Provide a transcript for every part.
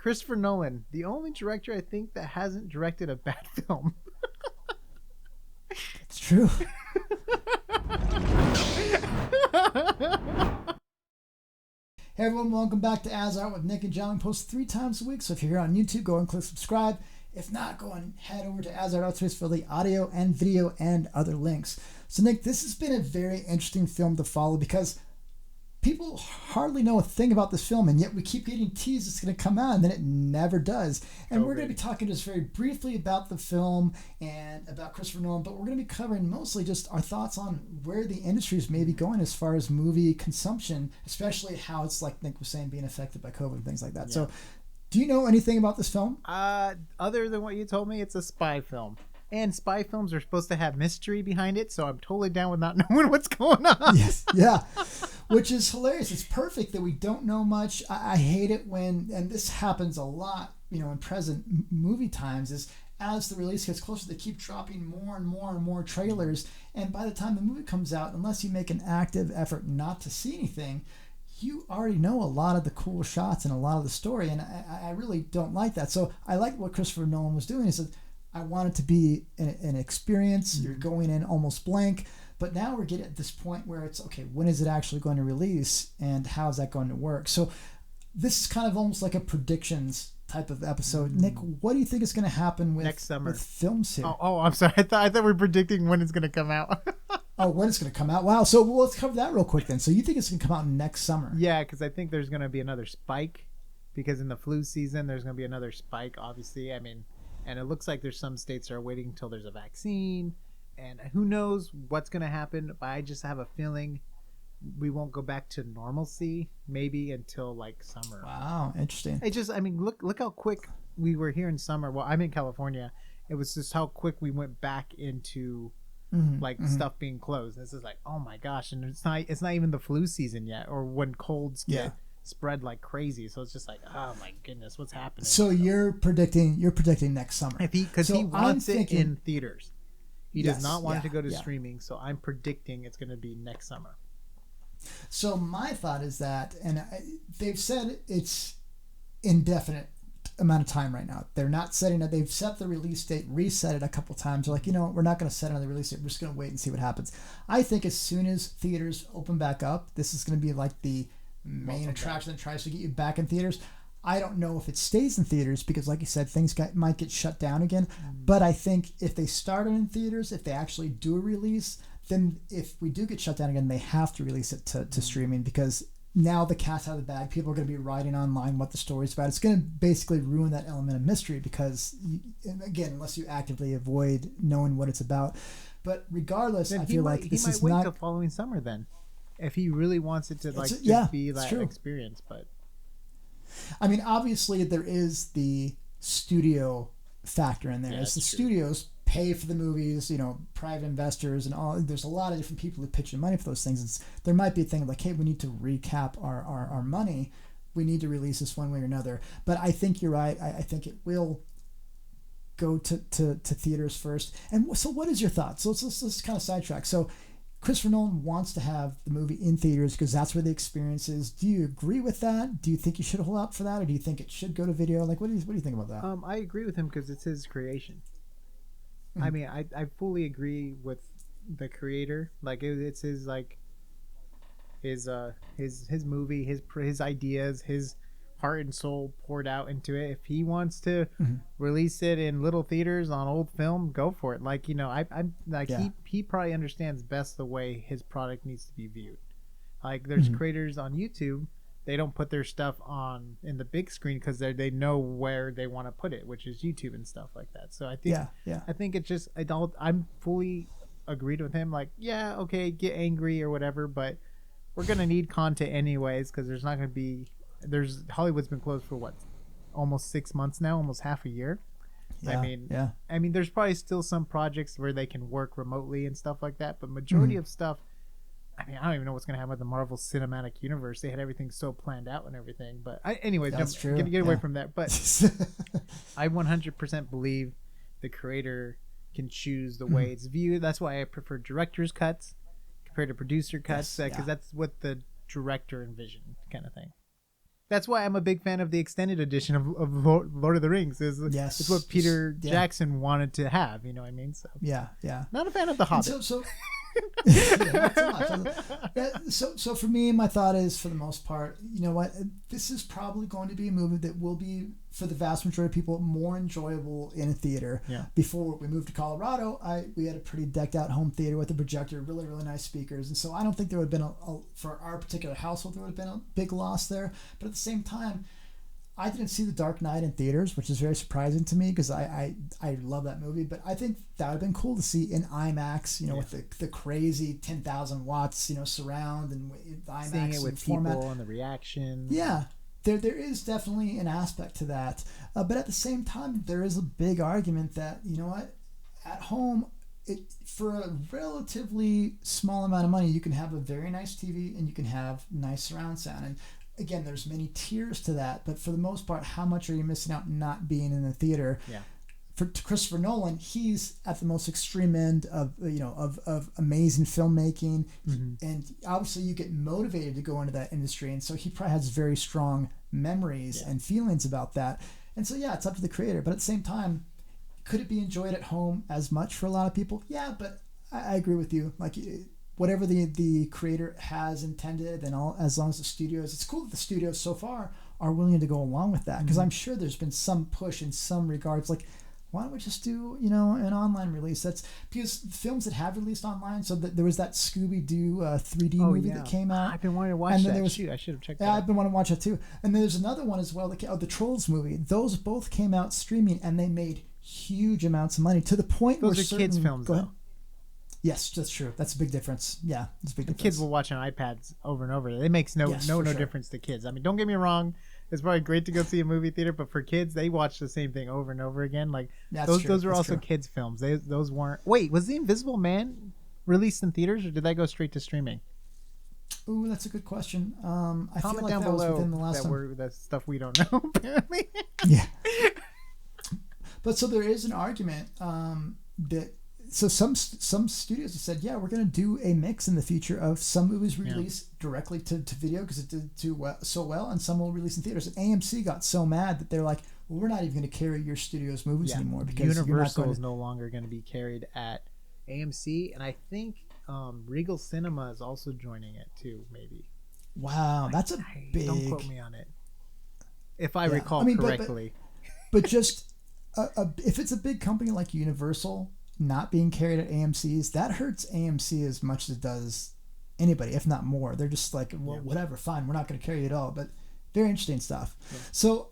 Christopher Nolan, the only director I think that hasn't directed a bad film. It's true. Hey everyone, welcome back to AsArt with Nick and John. We post 3 times a week, so if you're here on YouTube, go and click subscribe. If not, go and head over to AsArt Artspace for the audio and video and other links. So Nick, this has been a very interesting film to follow because people hardly know a thing about this film, and yet we keep getting teased it's going to come out, and then it never does. And we're going to be talking just very briefly about the film and about Christopher Nolan, but we're going to be covering mostly just our thoughts on where the industry is maybe going as far as movie consumption, especially how it's, like Nick was saying, being affected by COVID and things like that. Yeah. So do you know anything about this film? Other than what you told me, it's a spy film. And spy films are supposed to have mystery behind it, so I'm totally down with not knowing what's going on. Yes, yeah. Which is hilarious. It's perfect that we don't know much. I hate it when, and this happens a lot, in present movie times, is as the release gets closer, they keep dropping more and more and more trailers. And by the time the movie comes out, unless you make an active effort not to see anything, you already know a lot of the cool shots and a lot of the story. And I really don't like that. So I like what Christopher Nolan was doing. He said, I want it to be an experience. You're going in almost blank. But now we're getting at this point where it's, okay, when is it actually going to release and how is that going to work? So this is kind of almost like a predictions type of episode. Nick, what do you think is going to happen with next summer with films here? Oh, I'm sorry. I thought we were predicting when it's going to come out. When it's going to come out. Wow. So let's cover that real quick then. So you think it's going to come out next summer? Yeah, because I think there's going to be another spike because in the flu season, there's going to be another spike, obviously. I mean, and it looks like there's some states that are waiting until there's a vaccine. And who knows what's going to happen. But I just have a feeling we won't go back to normalcy maybe until like summer. Wow, interesting. Look how quick we were here in summer. Well, I'm in California. It was just how quick we went back into stuff being closed. This is like, oh my gosh. And it's not even the flu season yet, or when colds get spread like crazy. So it's just like, oh my goodness, what's happening? So you're predicting next summer. Because he wants it in theaters. He does not want it to go to streaming, so I'm predicting it's going to be next summer. So my thought is that, and they've said it's indefinite amount of time right now. They're not setting it. They've set the release date, reset it a couple times. They're like, we're not going to set another release date. We're just going to wait and see what happens. I think as soon as theaters open back up, this is going to be like the main attraction that tries to get you back in theaters. I don't know if it stays in theaters because, like you said, things might get shut down again. But I think if they start it in theaters, if they actually do a release, then if we do get shut down again, they have to release it to streaming because now the cat's out of the bag. People are going to be writing online what the story's about. It's going to basically ruin that element of mystery because, again, unless you actively avoid knowing what it's about. But regardless, I feel like this is not... He might wait till following summer then if he really wants it to be that experience, but... I mean, obviously, there is the studio factor in there. As the studios pay for the movies, private investors and all. There's a lot of different people who pitch in money for those things. There might be a thing like, hey, we need to recap our money. We need to release this one way or another. But I think you're right. I think it will go to theaters first. And so what is your thoughts? So let's kind of sidetrack. So Christopher Nolan wants to have the movie in theaters because that's where the experience is. Do you agree with that? Do you think you should hold out for that, or do you think it should go to video? Like, what do you think about that? I agree with him because it's his creation. I mean, I fully agree with the creator. Like, it's his his movie, his ideas, his heart and soul poured out into it. If he wants to release it in little theaters on old film, go for it. Like, I'm like, he probably understands best the way his product needs to be viewed. Like, there's creators on YouTube, they don't put their stuff on in the big screen because they know where they want to put it, which is YouTube and stuff like that. So I think I think it's just I'm fully agreed with him. Like, okay, get angry or whatever, but we're gonna need content anyways because there's not gonna be. Hollywood's been closed for what, almost 6 months now, almost half a year. I mean, there's probably still some projects where they can work remotely and stuff like that, but majority of stuff, I mean, I don't even know what's going to happen with the Marvel Cinematic Universe. They had everything so planned out and everything, but anyways, get away from that. But I 100% believe the creator can choose the way it's viewed. That's why I prefer director's cuts compared to producer cuts, because that's what the director envisioned, kind of thing. That's why I'm a big fan of the extended edition of Lord of the Rings. Yes, it's what Peter Jackson wanted to have. You know what I mean? So yeah. Not a fan of The Hobbit. Not so much. So for me, my thought is, for the most part, you know what? This is probably going to be a movie that will be, for the vast majority of people, more enjoyable in a theater. Yeah. Before we moved to Colorado, we had a pretty decked out home theater with a projector, really, really nice speakers. And so I don't think there would have been, for our particular household, there would have been a big loss there. But at the same time, I didn't see The Dark Knight in theaters, which is very surprising to me because I love that movie. But I think that would have been cool to see in IMAX, with the crazy 10,000 watts, surround and IMAX. Seeing it with format. People and the reaction. Yeah, there is definitely an aspect to that. But at the same time, there is a big argument that, you know what, at home, for a relatively small amount of money, you can have a very nice TV and you can have nice surround sound. And again, there's many tiers to that, but for the most part, how much are you missing out not being in the theater? Yeah. For Christopher Nolan, he's at the most extreme end of amazing filmmaking, and obviously you get motivated to go into that industry, and so he probably has very strong memories and feelings about that. And so it's up to the creator, but at the same time, could it be enjoyed at home as much for a lot of people? Yeah, but I agree with you. Like, whatever the creator has intended, and as long as the studios, it's cool that the studios so far are willing to go along with that, because I'm sure there's been some push in some regards, like, why don't we just do an online release? That's because films that have released online. So there was that Scooby-Doo 3D movie that came out. I've been wanting to watch that. I should have checked that out. I've been wanting to watch it too. And there's another one as well, the Trolls movie. Those both came out streaming, and they made huge amounts of money, to the point where those are kids' films, though. Yes, that's true. That's a big difference. Yeah, it's a big difference. Kids will watch on iPads over and over. It makes no difference to kids. I mean, don't get me wrong. It's probably great to go see a movie theater, but for kids, they watch the same thing over and over again. Like, those are also kids' films. Those weren't. Wait, was The Invisible Man released in theaters, or did that go straight to streaming? Ooh, that's a good question. I Comment feel like down that below was within the last time. That's stuff we don't know, apparently. Yeah. But so there is an argument that. So some studios have said, we're going to do a mix in the future of some movies released directly to video because it did so well, and some will release in theaters. And AMC got so mad that they're like, well, we're not even going to carry your studio's movies anymore, because Universal is no longer going to be carried at AMC, and I think Regal Cinema is also joining it too, maybe. Wow, that's a big... Don't quote me on it. If I recall correctly. But just if it's a big company like Universal not being carried at AMC's, that hurts AMC as much as it does anybody, if not more. They're just like, well, whatever, fine, we're not going to carry it all. But very interesting stuff. Yeah. So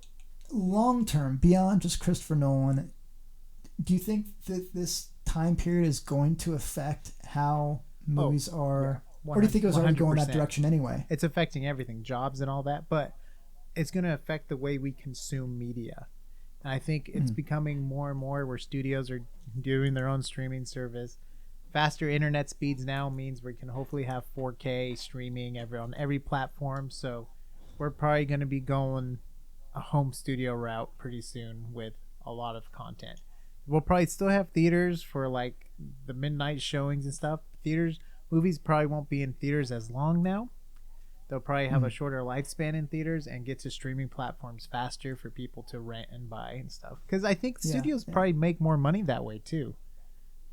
long term, beyond just Christopher Nolan, do you think that this time period is going to affect how movies are, or do you think it was already going that direction anyway? It's affecting everything, jobs and all that, but it's going to affect the way we consume media. And I think it's becoming more and more where studios are doing their own streaming service. Faster internet speeds now means we can hopefully have 4K streaming on every platform. So we're probably going to be going a home studio route pretty soon with a lot of content. We'll probably still have theaters for like the midnight showings and stuff. Movies probably won't be in theaters as long now. They'll probably have a shorter lifespan in theaters and get to streaming platforms faster for people to rent and buy and stuff. Because I think studios probably make more money that way too.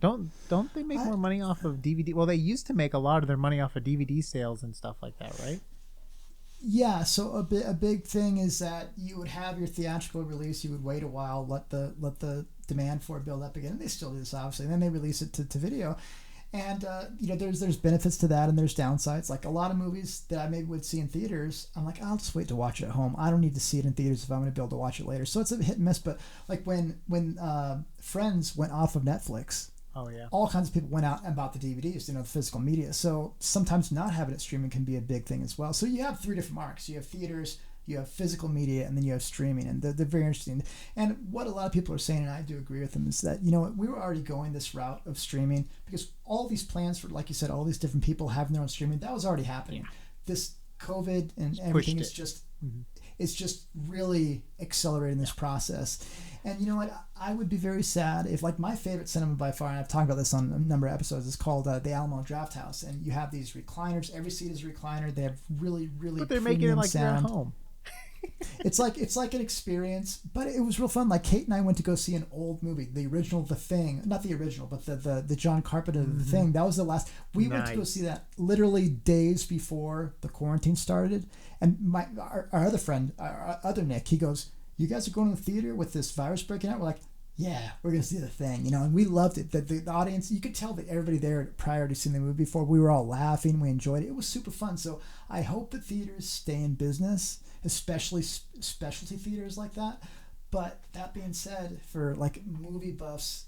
Don't they make more money off of DVD? Well, they used to make a lot of their money off of DVD sales and stuff like that, right? Yeah. So a big thing is that you would have your theatrical release. You would wait a while, let the demand for it build up again. And they still do this, obviously. And then they release it to video. And there's benefits to that, and there's downsides. Like a lot of movies that I maybe would see in theaters, I'm like, I'll just wait to watch it at home. I don't need to see it in theaters if I'm going to be able to watch it later. So it's a hit and miss. But like when Friends went off of Netflix, all kinds of people went out and bought the DVDs, the physical media. So sometimes not having it streaming can be a big thing as well. So you have three different marks. You have theaters, you have physical media, and then you have streaming, and they're very interesting. And what a lot of people are saying, and I do agree with them, is that we were already going this route of streaming because all these plans for, like you said, all these different people having their own streaming, that was already happening. Yeah. This COVID and everything is just it's just really accelerating this process. And you know what? I would be very sad if, like, my favorite cinema by far, and I've talked about this on a number of episodes, is called the Alamo Drafthouse, and you have these recliners. Every seat is a recliner. They have really, really. But they're making it like sound. you're at home. It's like an experience, but it was real fun. Like Kate and I went to go see an old movie, the original The Thing, not the original, but the John Carpenter The Thing. That was the last. We went to go see that literally days before the quarantine started. And our other friend, our other Nick, he goes, "You guys are going to the theater with this virus breaking out?" We're like, "Yeah, we're gonna see The Thing," and we loved it. The audience, you could tell that everybody there prior to seeing the movie before, we were all laughing, we enjoyed it. It was super fun. So I hope that theaters stay in business, especially specialty theaters like that. But that being said, for like movie buffs,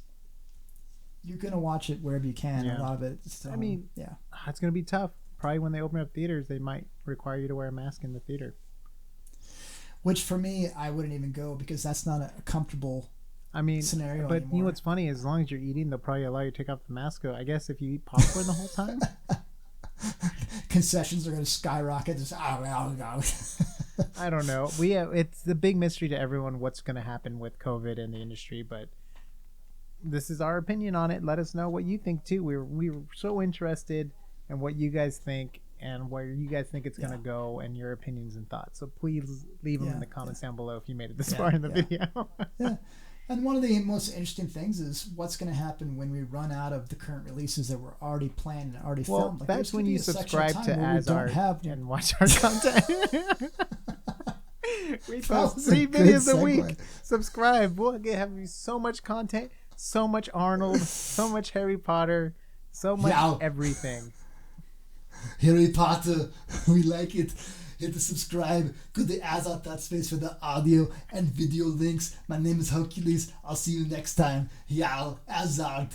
you're gonna watch it wherever you can. Yeah. A lot of it. So, yeah, it's gonna be tough. Probably when they open up theaters, they might require you to wear a mask in the theater. Which for me, I wouldn't even go because that's not a comfortable scenario but anymore. you know what's funny? As long as you're eating, they'll probably allow you to take off the mask. I guess if you eat popcorn the whole time, concessions are going to skyrocket. Just, I don't know. It's the big mystery to everyone what's going to happen with COVID in the industry, but this is our opinion on it. Let us know what you think too. We're so interested in what you guys think and where you guys think it's going to go and your opinions and thoughts. So please leave them in the comments down below if you made it this far in the video. And one of the most interesting things is what's going to happen when we run out of the current releases that were already planned and already filmed. Like, that's when you subscribe to AsArt and watch our content. We post 3 videos a week. Subscribe. We'll have so much content, so much Arnold, so much Harry Potter, so much everything. Harry Potter, we like it. Hit the subscribe. Go to AsArt.space for the audio and video links. My name is Hercules. I'll see you next time. Y'all, AsArt.